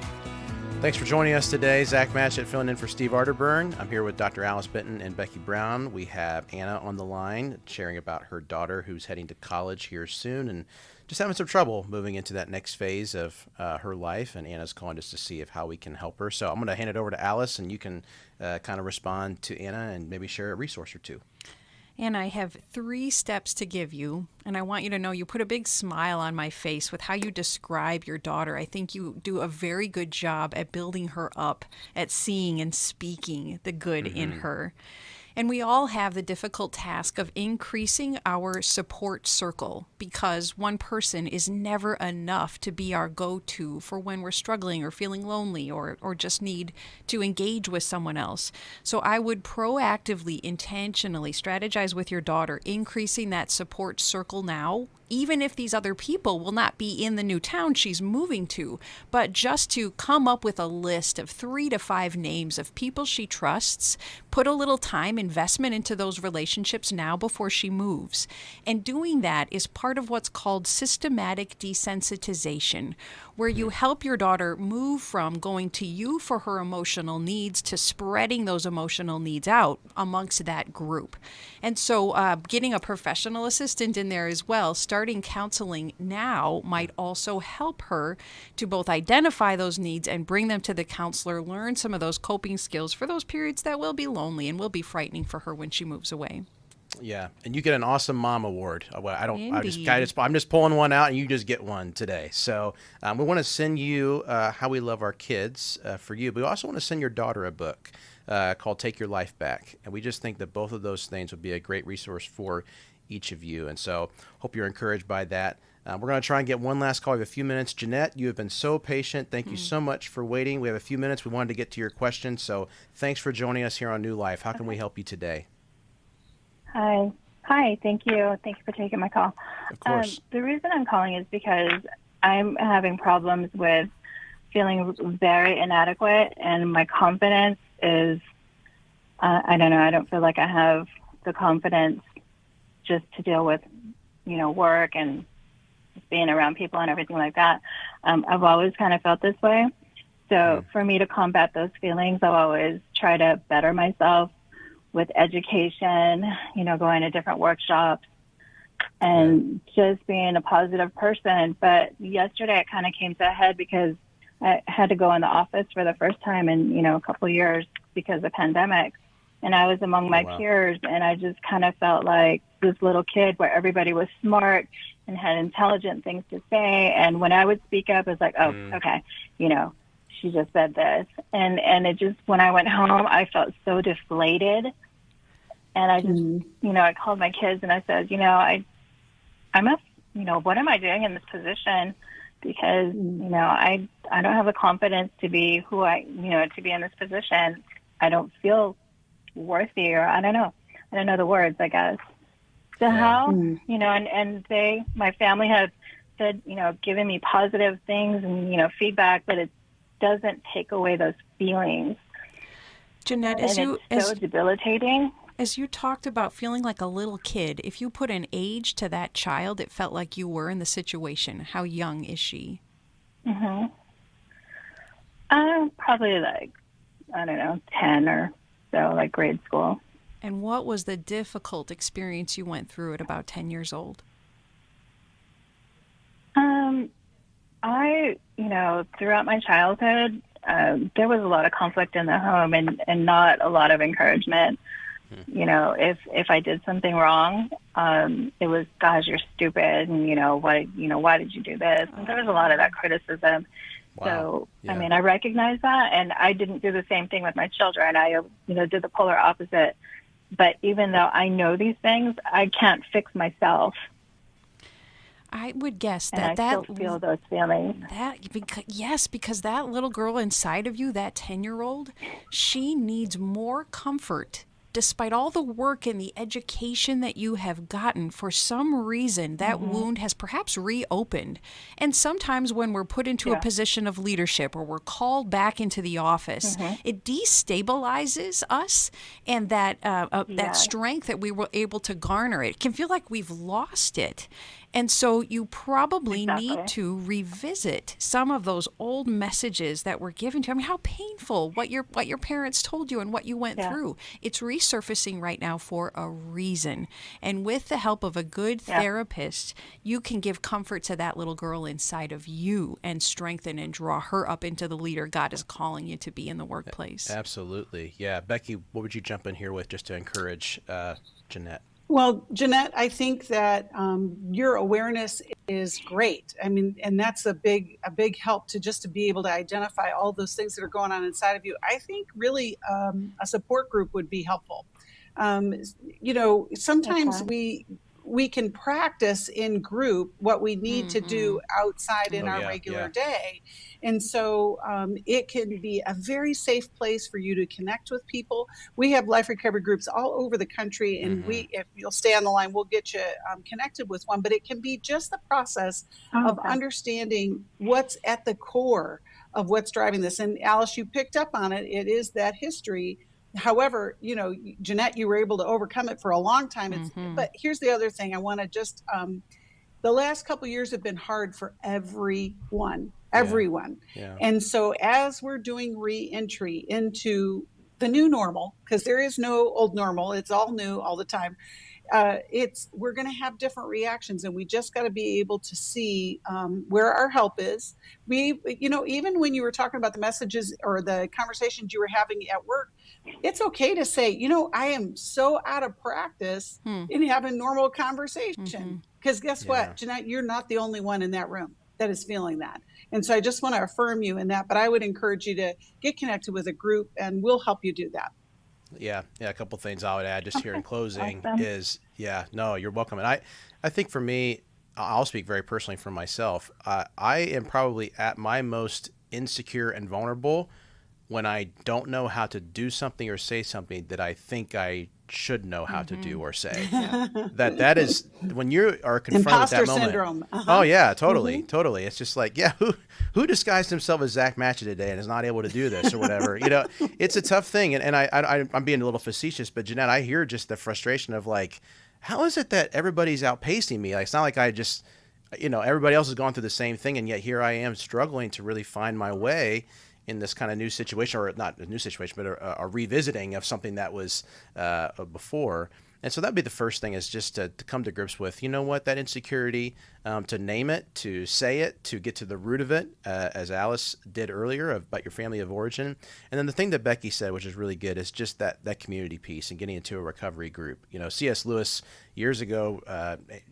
Thanks for joining us today. Zach Matchett filling in for Steve Arterburn. I'm here with Dr. Alice Benton and Becky Brown. We have Anna on the line sharing about her daughter who's heading to college here soon and just having some trouble moving into that next phase of her life. And Anna's calling us to see how we can help her. So I'm going to hand it over to Alice, and you can kind of respond to Anna and maybe share a resource or two. And I have 3 steps to give you, and I want you to know you put a big smile on my face with how you describe your daughter. I think you do a very good job at building her up, at seeing and speaking the good in her. And we all have the difficult task of increasing our support circle because one person is never enough to be our go-to for when we're struggling or feeling lonely or just need to engage with someone else. So I would proactively, intentionally strategize with your daughter, increasing that support circle now, even if these other people will not be in the new town she's moving to, but just to come up with a list of 3 to 5 names of people she trusts, put a little time investment into those relationships now before she moves. And doing that is part of what's called systematic desensitization, where you help your daughter move from going to you for her emotional needs to spreading those emotional needs out amongst that group. And so getting a professional assistant in there as well, starting counseling now might also help her to both identify those needs and bring them to the counselor, learn some of those coping skills for those periods that will be lonely and will be frightening for her when she moves away. Yeah, and you get an Awesome Mom Award. I'm just pulling one out, and you just get one today. So we want to send you How We Love Our Kids for you, but we also want to send your daughter a book called Take Your Life Back. And we just think that both of those things would be a great resource for each of you. And so hope you're encouraged by that. We're going to try and get one last call. We have a few minutes. Jeanette, you have been so patient. Thank you so much for waiting. We have a few minutes. We wanted to get to your question. So thanks for joining us here on New Life. How can we help you today? Hi. Thank you. Thank you for taking my call. Of course. The reason I'm calling is because I'm having problems with feeling very inadequate, and my confidence is, I don't know, I don't feel like I have the confidence just to deal with, work and being around people and everything like that. I've always kind of felt this way. So for me to combat those feelings, I'll always try to better myself with education, going to different workshops and just being a positive person. But yesterday it kind of came to a head because I had to go in the office for the first time in, a couple of years because of the pandemic. And I was among my peers, and I just kind of felt like this little kid where everybody was smart and had intelligent things to say. And when I would speak up, it's like, okay, she just said this. And it just, when I went home, I felt so deflated. And I just, I called my kids and I said, I must, what am I doing in this position? Because, I don't have the confidence to be who to be in this position. I don't feel worthy, or I don't know the words, I guess. So how, and my family have said, given me positive things and, feedback, but it doesn't take away those feelings. Jeanette, it's so debilitating. As you talked about feeling like a little kid, if you put an age to that child, it felt like you were in the situation. How young is she? Probably like, I don't know, 10 or so, like grade school. And what was the difficult experience you went through at about 10 years old? Throughout my childhood, there was a lot of conflict in the home and not a lot of encouragement. You know, if I did something wrong, it was, gosh, you're stupid, and why did you do this? And there was a lot of that criticism. Wow. So, Yeah. I mean, I recognize that, and I didn't do the same thing with my children. I, did the polar opposite. But even though I know these things, I can't fix myself. I would guess And that I still feel those feelings. Because that little girl inside of you, that 10-year-old, she needs more comfort. Despite all the work and the education that you have gotten, for some reason that wound has perhaps reopened. And sometimes when we're put into a position of leadership or we're called back into the office, it destabilizes us, and that strength that we were able to garner, it can feel like we've lost it. And so you probably need to revisit some of those old messages that were given to you. I mean, how painful what your parents told you and what you went through. It's resurfacing right now for a reason. And with the help of a good therapist, you can give comfort to that little girl inside of you and strengthen and draw her up into the leader God is calling you to be in the workplace. Absolutely. Yeah. Becky, what would you jump in here with just to encourage Jeanette? Well, Jeanette, I think that your awareness is great. I mean, and that's a big help to be able to identify all those things that are going on inside of you. I think really a support group would be helpful. Sometimes we can practice in group what we need to do outside in our regular day. And so it can be a very safe place for you to connect with people. We have life recovery groups all over the country, and if you'll stay on the line, we'll get you connected with one. But it can be just the process of understanding what's at the core of what's driving this. And Alice, you picked up on it. It is that history. However, Jeanette, you were able to overcome it for a long time. But here's the other thing I want to just, the last couple of years have been hard for everyone. Yeah. And so as we're doing re-entry into the new normal, because there is no old normal, it's all new all the time. We're going to have different reactions, and we just got to be able to see where our help is. Even when you were talking about the messages or the conversations you were having at work, it's okay to say, I am so out of practice in having normal conversation. Because guess what, Jeanette, you're not the only one in that room that is feeling that. And so I just want to affirm you in that, but I would encourage you to get connected with a group, and we'll help you do that. Yeah. A couple of things I would add just here in closing is, you're welcome. And I think for me, I'll speak very personally for myself. I am probably at my most insecure and vulnerable when I don't know how to do something or say something that I think I should know how to do or say. That is when you are confronted with that moment. Syndrome. Oh yeah, totally. It's just like, who disguised himself as Zach Matchett today and is not able to do this or whatever. It's a tough thing. And I'm being a little facetious, but Jeanette, I hear just the frustration of like, how is it that everybody's outpacing me? Like, it's not like I just, everybody else has gone through the same thing, and yet here I am struggling to really find my way in this kind of new situation, or not a new situation, but a revisiting of something that was before. And so that'd be the first thing, is just to come to grips with, that insecurity, to name it, to say it, to get to the root of it, as Alice did earlier about your family of origin. And then the thing that Becky said, which is really good, is just that community piece and getting into a recovery group. C.S. Lewis, years ago,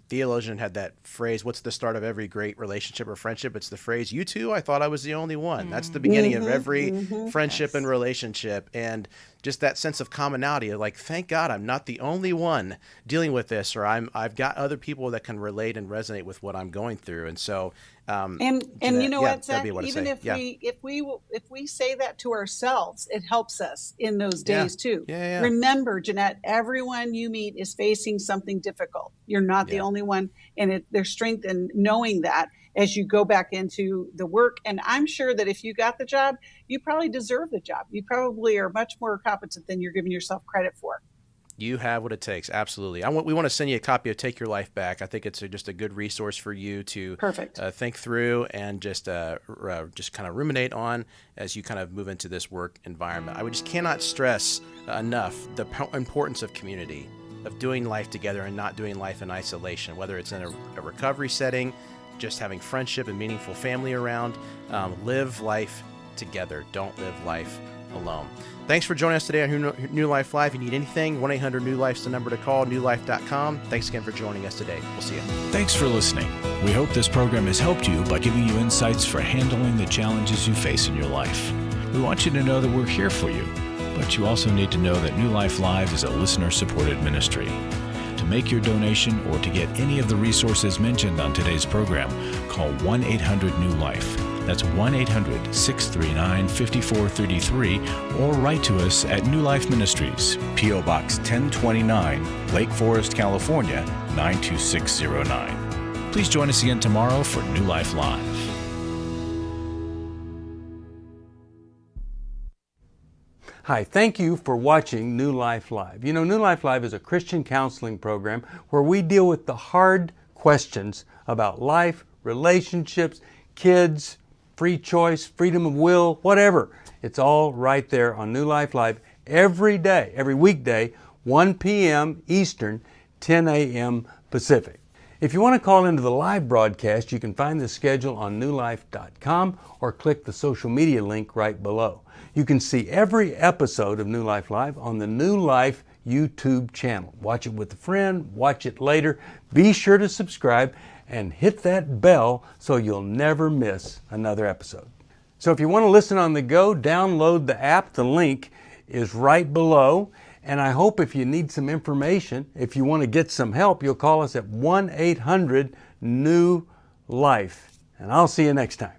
theologian, had that phrase, what's the start of every great relationship or friendship? It's the phrase, you two, I thought I was the only one. That's the beginning of every friendship and relationship. And just that sense of commonality of like, thank God I'm not the only one dealing with this, or I've got other people that can relate and resonate with what I'm going through. And so and you know what, Zach, even if we say that to ourselves, it helps us in those days too. Remember, Jeanette, everyone you meet is facing something difficult. You're not the only one, and there's strength in knowing that as you go back into the work. And I'm sure that if you got the job, you probably deserve the job. You probably are much more competent than you're giving yourself credit for. You have what it takes. Absolutely. We want to send you a copy of Take Your Life Back. I think it's just a good resource for you to think through and just kind of ruminate on as you kind of move into this work environment. I just cannot stress enough the importance of community, of doing life together and not doing life in isolation, whether it's in a recovery setting, just having friendship and meaningful family around. Live life together. Don't live life alone. Thanks for joining us today on New Life Live. If you need anything, 1-800-NEW-LIFE is the number to call, newlife.com. Thanks again for joining us today. We'll see you. Thanks for listening. We hope this program has helped you by giving you insights for handling the challenges you face in your life. We want you to know that we're here for you, but you also need to know that New Life Live is a listener-supported ministry. To make your donation or to get any of the resources mentioned on today's program, call 1-800-NEW-LIFE. That's 1-800-639-5433, or write to us at New Life Ministries, P.O. Box 1029, Lake Forest, California, 92609. Please join us again tomorrow for New Life Live. Hi, thank you for watching New Life Live. You know, New Life Live is a Christian counseling program where we deal with the hard questions about life, relationships, kids, free choice, freedom of will, whatever. It's all right there on New Life Live every day, every weekday, 1 p.m. Eastern, 10 a.m. Pacific. If you want to call into the live broadcast, you can find the schedule on newlife.com or click the social media link right below. You can see every episode of New Life Live on the New Life YouTube channel. Watch it with a friend, watch it later. Be sure to subscribe and hit that bell so you'll never miss another episode. So if you want to listen on the go, download the app. The link is right below. And I hope if you need some information, if you want to get some help, you'll call us at 1-800-NEW-LIFE. And I'll see you next time.